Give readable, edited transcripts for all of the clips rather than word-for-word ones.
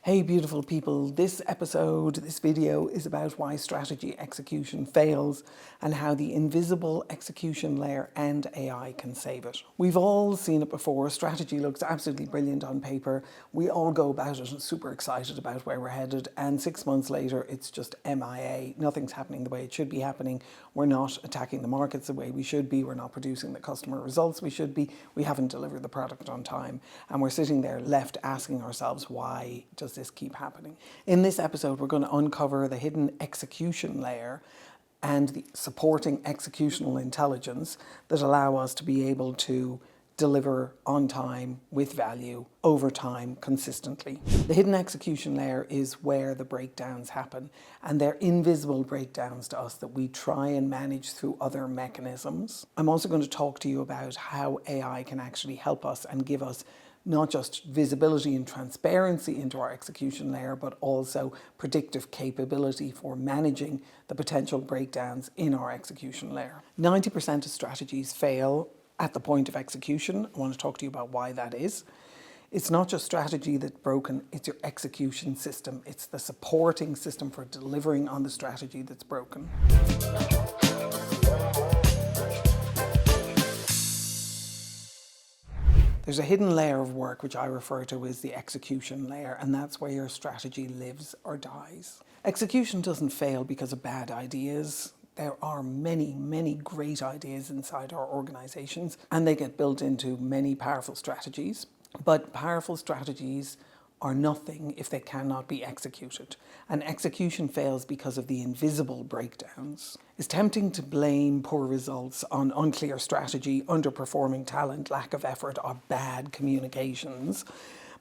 Hey beautiful people, this video is about why strategy execution fails and how the invisible execution layer and AI can save it. We've all seen it before. Strategy looks absolutely brilliant on paper. We all go about it and super excited about where we're headed, and 6 months later it's just MIA. Nothing's happening the way it should be happening. We're not attacking the markets the way we should be. We're not producing the customer results we should be. We haven't delivered the product on time, and we're sitting there left asking ourselves, why does this keep happening? In this episode, we're going to uncover the hidden execution layer and the supporting executional intelligence that allow us to be able to deliver on time, with value, over time, consistently. The hidden execution layer is where the breakdowns happen, and they're invisible breakdowns to us that we try and manage through other mechanisms. I'm also going to talk to you about how AI can actually help us and give us not just visibility and transparency into our execution layer, but also predictive capability for managing the potential breakdowns in our execution layer. 90% of strategies fail at the point of execution. I want to talk to you about why that is. It's not just strategy that's broken, it's your execution system. It's the supporting system for delivering on the strategy that's broken. There's a hidden layer of work which I refer to as the execution layer, and that's where your strategy lives or dies. Execution doesn't fail because of bad ideas. There are many, many great ideas inside our organizations, and they get built into many powerful strategies. But powerful strategies are nothing if they cannot be executed. And execution fails because of the invisible breakdowns. It's tempting to blame poor results on unclear strategy, underperforming talent, lack of effort, or bad communications.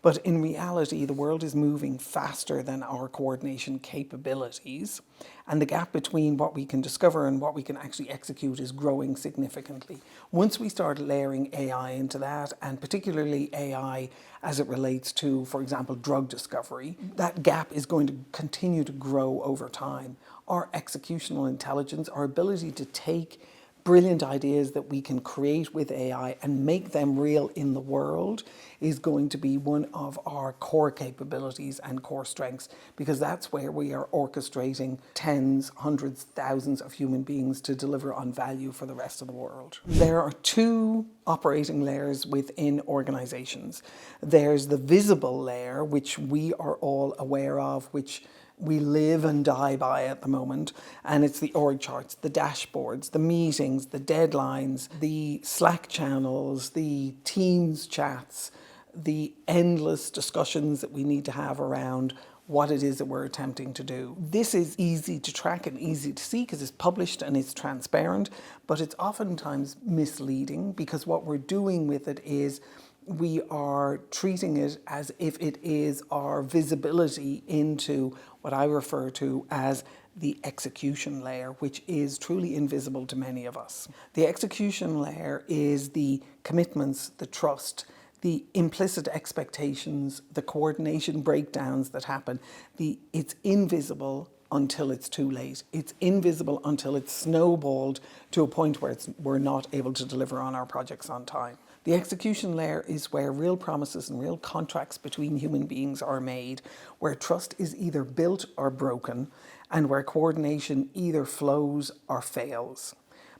But in reality, the world is moving faster than our coordination capabilities, and the gap between what we can discover and what we can actually execute is growing significantly. Once we start layering AI into that, and particularly AI as it relates to, for example, drug discovery, that gap is going to continue to grow over time. Our executional intelligence, our ability to take brilliant ideas that we can create with AI and make them real in the world is going to be one of our core capabilities and core strengths, because that's where we are orchestrating tens, hundreds, thousands of human beings to deliver on value for the rest of the world. There are two operating layers within organizations. There's the visible layer, which we are all aware of, which we live and die by at the moment, and it's the org charts, the dashboards, the meetings, the deadlines, the Slack channels, the Teams chats, the endless discussions that we need to have around what it is that we're attempting to do. This is easy to track and easy to see because it's published and it's transparent, but it's oftentimes misleading, because what we're doing with it is we are treating it as if it is our visibility into what I refer to as the execution layer, which is truly invisible to many of us. The execution layer is the commitments, the trust, the implicit expectations, the coordination breakdowns that happen. It's invisible until it's too late. It's invisible until it's snowballed to a point where we're not able to deliver on our projects on time. The execution layer is where real promises and real contracts between human beings are made, where trust is either built or broken, and where coordination either flows or fails.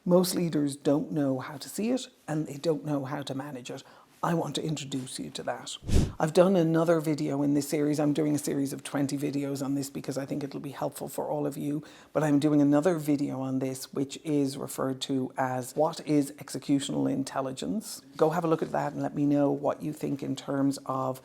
Most leaders don't know how to see it, and they don't know how to manage it. I want to introduce you to that. I've done another video in this series. I'm doing a series of 20 videos on this because I think it'll be helpful for all of you. But I'm doing another video on this, which is referred to as What is Executional Intelligence? Go have a look at that and let me know what you think in terms of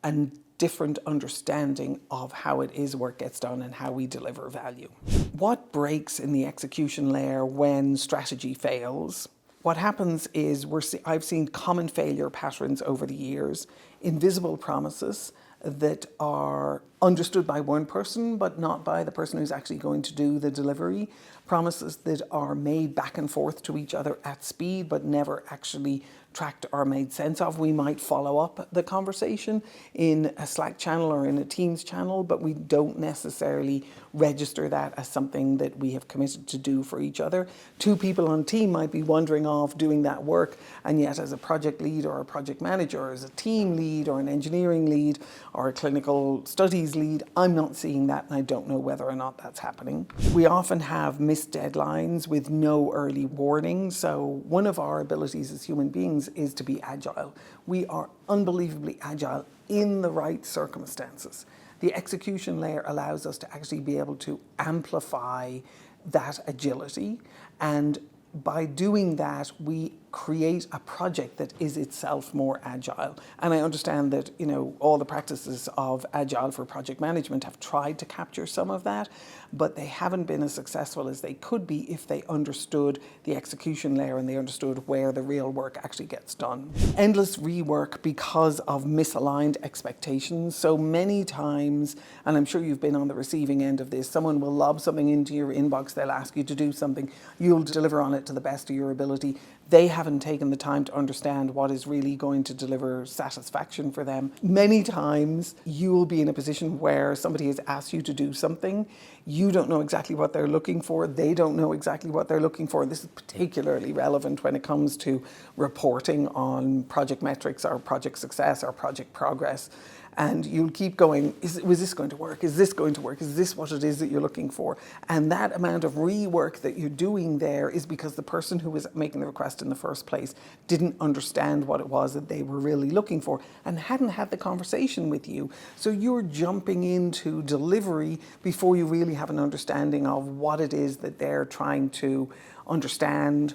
a different understanding of how it is work gets done and how we deliver value. What breaks in the execution layer when strategy fails? What happens is I've seen common failure patterns over the years, invisible promises that are understood by one person but not by the person who's actually going to do the delivery, promises that are made back and forth to each other at speed but never actually tracked or made sense of. We might follow up the conversation in a Slack channel or in a Teams channel, but we don't necessarily register that as something that we have committed to do for each other. Two people on a team might be wandering off doing that work, and yet as a project lead or a project manager, or as a team lead or an engineering lead or a clinical studies lead, I'm not seeing that, and I don't know whether or not that's happening. We often have missed deadlines with no early warning. So one of our abilities as human beings is to be agile. We are unbelievably agile in the right circumstances. The execution layer allows us to actually be able to amplify that agility, and by doing that, we create a project that is itself more agile. And I understand that, all the practices of agile for project management have tried to capture some of that, but they haven't been as successful as they could be if they understood the execution layer and they understood where the real work actually gets done. Endless rework because of misaligned expectations. So many times, and I'm sure you've been on the receiving end of this, someone will lob something into your inbox, they'll ask you to do something, you'll deliver on it to the best of your ability. They haven't taken the time to understand what is really going to deliver satisfaction for them. Many times you'll be in a position where somebody has asked you to do something. You don't know exactly what they're looking for. They don't know exactly what they're looking for. This is particularly relevant when it comes to reporting on project metrics or project success or project progress. And you'll keep going, was this going to work? Is this going to work? Is this what it is that you're looking for? And that amount of rework that you're doing there is because the person who was making the request in the first place didn't understand what it was that they were really looking for and hadn't had the conversation with you. So you're jumping into delivery before you really have an understanding of what it is that they're trying to understand,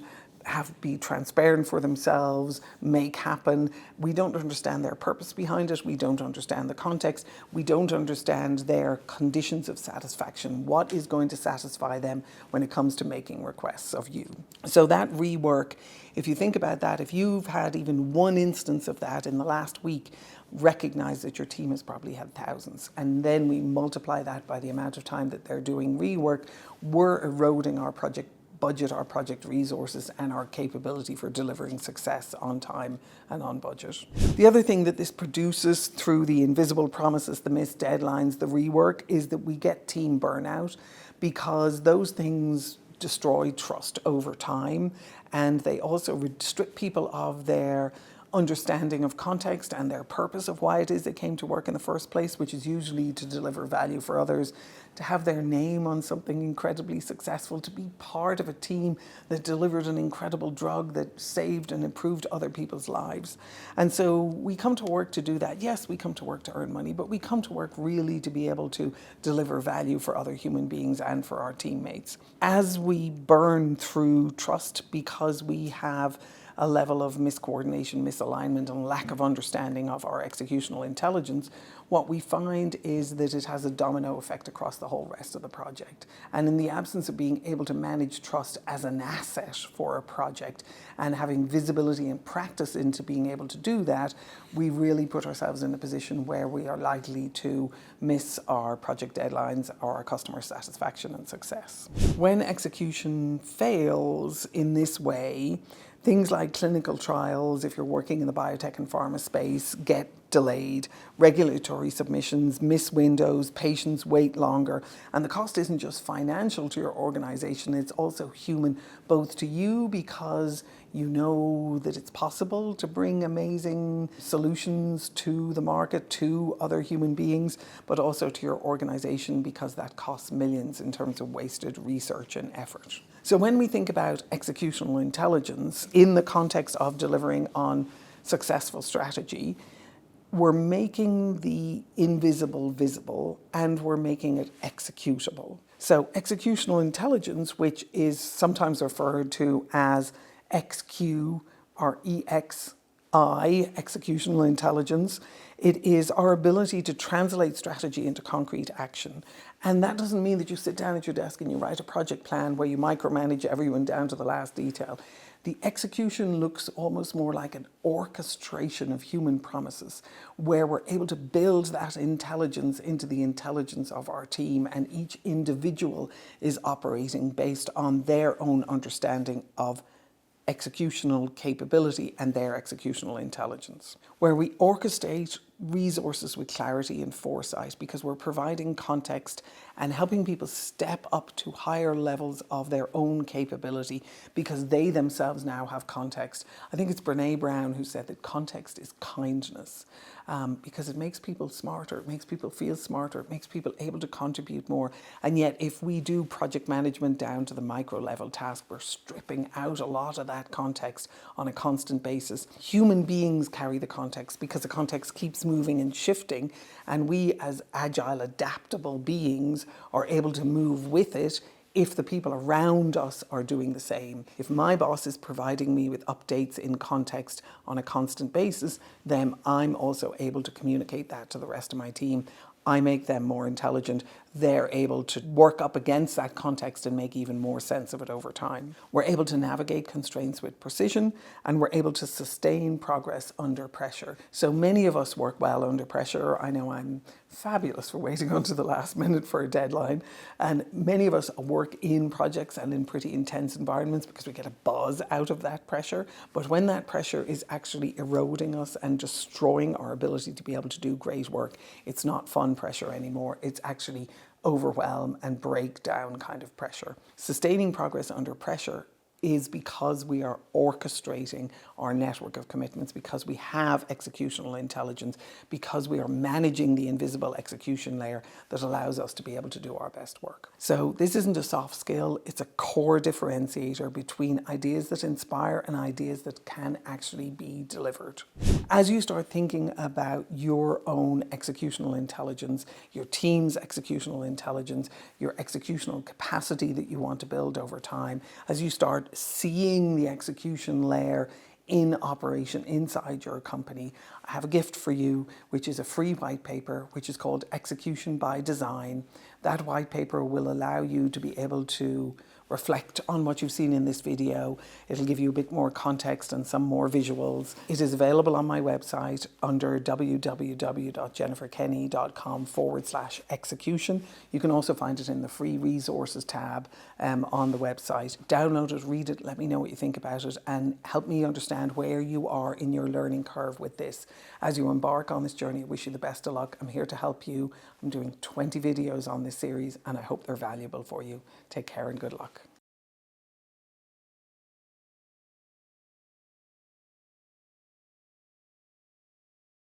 be transparent for themselves, make happen. We don't understand their purpose behind it. We don't understand the context. We don't understand their conditions of satisfaction. What is going to satisfy them when it comes to making requests of you? So that rework, if you think about that, if you've had even one instance of that in the last week, recognize that your team has probably had thousands. And then we multiply that by the amount of time that they're doing rework. We're eroding our project budget, our project resources, and our capability for delivering success on time and on budget. The other thing that this produces through the invisible promises, the missed deadlines, the rework, is that we get team burnout, because those things destroy trust over time, and they also strip people of their understanding of context and their purpose of why it is they came to work in the first place, which is usually to deliver value for others, to have their name on something incredibly successful, to be part of a team that delivered an incredible drug that saved and improved other people's lives. And so we come to work to do that. Yes, we come to work to earn money, but we come to work really to be able to deliver value for other human beings and for our teammates. As we burn through trust because we have a level of miscoordination, misalignment, and lack of understanding of our executional intelligence, what we find is that it has a domino effect across the whole rest of the project. And in the absence of being able to manage trust as an asset for a project and having visibility and practice into being able to do that, we really put ourselves in a position where we are likely to miss our project deadlines or our customer satisfaction and success. When execution fails in this way, things like clinical trials, if you're working in the biotech and pharma space, get delayed, regulatory submissions miss windows, patients wait longer, and the cost isn't just financial to your organization, it's also human, both to you because you know that it's possible to bring amazing solutions to the market, to other human beings, but also to your organization because that costs millions in terms of wasted research and effort. So when we think about executional intelligence in the context of delivering on successful strategy, we're making the invisible visible and we're making it executable. So executional intelligence, which is sometimes referred to as XQ or EXI, executional intelligence, it is our ability to translate strategy into concrete action. And that doesn't mean that you sit down at your desk and you write a project plan where you micromanage everyone down to the last detail. The execution looks almost more like an orchestration of human promises, where we're able to build that intelligence into the intelligence of our team, and each individual is operating based on their own understanding of executional capability and their executional intelligence, where we orchestrate resources with clarity and foresight because we're providing context and helping people step up to higher levels of their own capability because they themselves now have context. I think it's Brene Brown who said that context is kindness, because it makes people smarter, it makes people feel smarter, it makes people able to contribute more. And yet if we do project management down to the micro level task, we're stripping out a lot of that context on a constant basis. Human beings carry the context because the context keeps moving and shifting, and we as agile, adaptable beings are able to move with it if the people around us are doing the same. If my boss is providing me with updates in context on a constant basis, then I'm also able to communicate that to the rest of my team. I make them more intelligent. They're able to work up against that context and make even more sense of it over time. We're able to navigate constraints with precision, and we're able to sustain progress under pressure. So many of us work well under pressure. I know I'm fabulous for waiting until the last minute for a deadline. And many of us work in projects and in pretty intense environments because we get a buzz out of that pressure. But when that pressure is actually eroding us and destroying our ability to be able to do great work, it's not fun pressure anymore. It's actually overwhelm and breakdown kind of pressure. Sustaining progress under pressure is because we are orchestrating our network of commitments, because we have executional intelligence, because we are managing the invisible execution layer that allows us to be able to do our best work. So this isn't a soft skill, it's a core differentiator between ideas that inspire and ideas that can actually be delivered. As you start thinking about your own executional intelligence, your team's executional intelligence, your executional capacity that you want to build over time, as you start seeing the execution layer in operation inside your company, I have a gift for you, which is a free white paper, which is called Execution by Design. That white paper will allow you to be able to reflect on what you've seen in this video. It'll give you a bit more context and some more visuals. It is available on my website under www.jenniferkenny.com/execution. You can also find it in the free resources tab on the website. Download it, read it, let me know what you think about it, and help me understand where you are in your learning curve with this. As you embark on this journey, I wish you the best of luck. I'm here to help you. I'm doing 20 videos on this series, and I hope they're valuable for you. Take care and good luck.